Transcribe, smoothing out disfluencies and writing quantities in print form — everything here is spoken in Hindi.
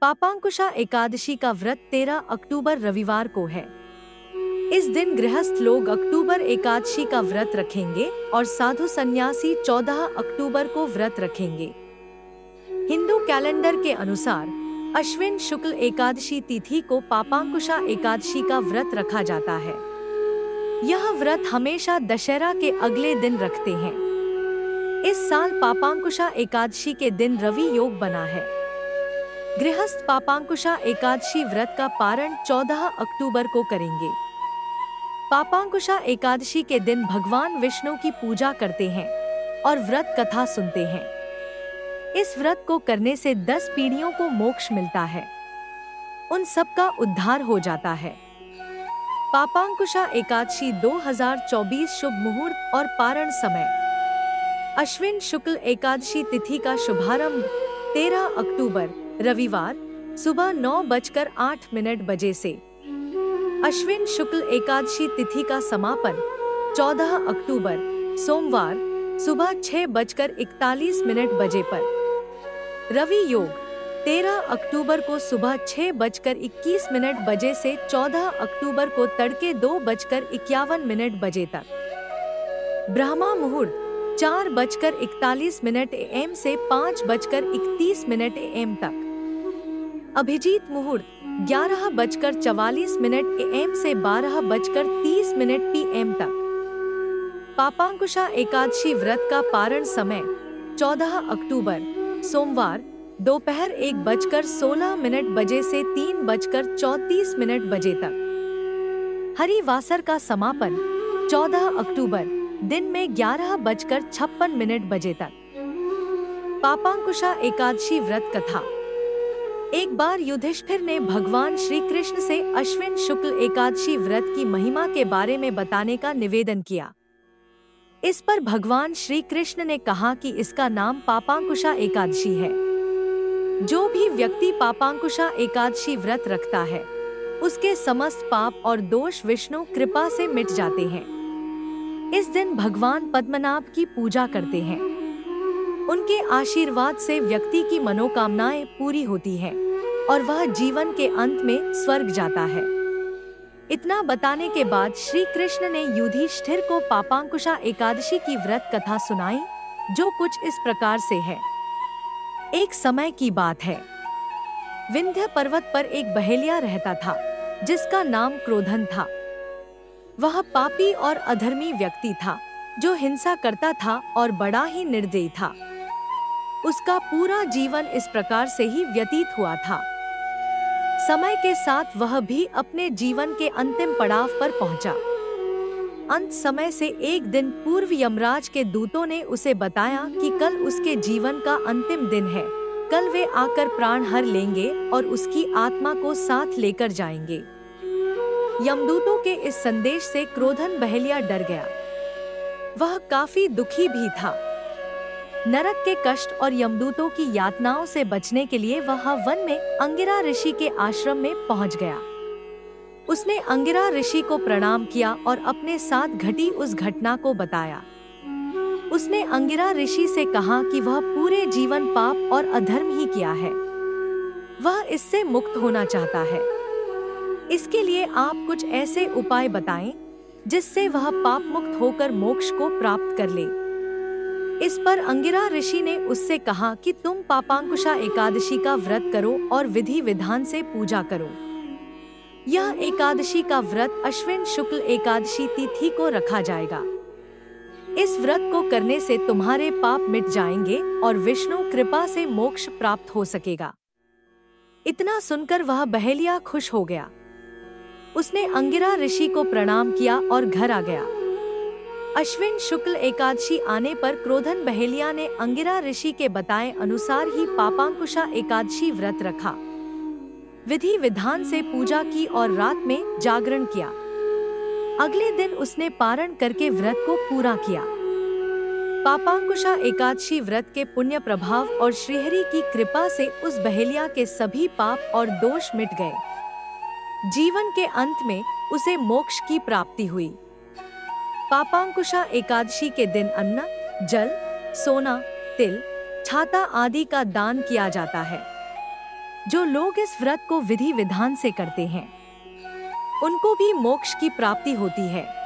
पापांकुशा एकादशी का व्रत 13 अक्टूबर रविवार को है। इस दिन गृहस्थ लोग अक्टूबर एकादशी का व्रत रखेंगे और साधु सन्यासी 14 अक्टूबर को व्रत रखेंगे। हिंदू कैलेंडर के अनुसार अश्विन शुक्ल एकादशी तिथि को पापांकुशा एकादशी का व्रत रखा जाता है। यह व्रत हमेशा दशहरा के अगले दिन रखते हैं। इस साल पापांकुशा एकादशी के दिन रवि योग बना है। गृहस्थ पापांकुशा एकादशी व्रत का पारण 14 अक्टूबर को करेंगे। पापांकुशा एकादशी के दिन भगवान विष्णु की पूजा करते हैं और व्रत कथा सुनते हैं। इस व्रत को करने से 10 पीढ़ियों को मोक्ष मिलता है, उन सब का उद्धार हो जाता है। पापांकुशा एकादशी 2024 शुभ मुहूर्त और पारण समय। अश्विन शुक्ल एकादशी तिथि का शुभारंभ 13 अक्टूबर रविवार सुबह 9:08 बजे से। अश्विन शुक्ल एकादशी तिथि का समापन 14 अक्टूबर सोमवार सुबह 6:41 बजे पर। रवि योग 13 अक्टूबर को सुबह 6:21 बजे से 14 अक्टूबर को तड़के 2:51 बजे तक। ब्रह्मा मुहूर्त 4:41 AM से 5:31 AM तक। अभिजीत मुहूर्त 11:44 AM से 12:30 PM तक। पापांकुशा एकादशी व्रत का पारण समय 14 अक्टूबर सोमवार दोपहर 1:16 बजे से 3:34 बजे तक। हरिवासर का समापन 14 अक्टूबर दिन में 11:56 बजे तक। पापांकुशा एकादशी व्रत कथा। एक बार युधिष्ठिर ने भगवान श्री कृष्ण से अश्विन शुक्ल एकादशी व्रत की महिमा के बारे में बताने का निवेदन किया। इस पर भगवान श्री कृष्ण ने कहा कि इसका नाम पापांकुशा एकादशी है। जो भी व्यक्ति पापांकुशा एकादशी व्रत रखता है उसके समस्त पाप और दोष विष्णु कृपा से मिट जाते हैं। इस दिन भगवान पद्मनाभ की पूजा करते हैं। उनके आशीर्वाद से व्यक्ति की मनोकामनाएं पूरी होती हैं और वह जीवन के अंत में स्वर्ग जाता है। इतना बताने के बाद श्री कृष्ण ने युधिष्ठिर को पापांकुशा एकादशी की व्रत कथा सुनाई, जो कुछ इस प्रकार से है। एक समय की बात है, विंध्य पर्वत पर एक बहेलिया रहता था जिसका नाम क्रोधन था। वह पापी और अधर्मी व्यक्ति था जो हिंसा करता था और बड़ा ही निर्दयी था। उसका पूरा जीवन इस प्रकार से ही व्यतीत हुआ था। समय के साथ वह भी अपने जीवन के अंतिम पड़ाव पर पहुंचा। अंत समय से एक दिन पूर्व यमराज के दूतों ने उसे बताया कि कल उसके जीवन का अंतिम दिन है। कल वे आकर प्राण हर लेंगे और उसकी आत्मा को साथ लेकर जाएंगे। यमदूतों के इस संदेश से क्रोधन बहेलिया डर गया। वह काफी दुखी भी था। नरक के कष्ट और यमदूतों की यातनाओं से बचने के लिए वह वन में अंगिरा ऋषि के आश्रम में पहुंच गया। उसने अंगिरा ऋषि को प्रणाम किया और अपने साथ घटी उस घटना को बताया। उसने अंगिरा ऋषि से कहा कि वह पूरे जीवन पाप और अधर्म ही किया है। वह इससे मुक्त होना चाहता है। इसके लिए आप कुछ ऐसे उपाय बताएं जिससे वह पाप मुक्त होकर मोक्ष को प्राप्त कर ले। इस पर अंगिरा ऋषि ने उससे कहा कि तुम पापांकुशा एकादशी का व्रत करो और विधि विधान से पूजा करो। यह एकादशी का व्रत अश्विन शुक्ल एकादशी तिथि को रखा जाएगा। इस व्रत को करने से तुम्हारे पाप मिट जाएंगे और विष्णु कृपा से मोक्ष प्राप्त हो सकेगा। इतना सुनकर वह बहेलिया खुश हो गया। उसने अंगिरा ऋषि को प्रणाम किया और घर आ गया। अश्विन शुक्ल एकादशी आने पर क्रोधन बहेलिया ने अंगिरा ऋषि के बताए अनुसार ही पापांकुशा एकादशी व्रत रखा। विधि विधान से पूजा की और रात में जागरण किया। अगले दिन उसने पारण करके व्रत को पूरा किया। पापांकुशा एकादशी व्रत के पुण्य प्रभाव और श्रीहरि की कृपा से उस बहेलिया के सभी पाप और दोष मिट गए। जीवन के अंत में उसे मोक्ष की प्राप्ति हुई। पापांकुशा एकादशी के दिन अन्न, जल, सोना, तिल, छाता आदि का दान किया जाता है। जो लोग इस व्रत को विधि विधान से करते हैं उनको भी मोक्ष की प्राप्ति होती है।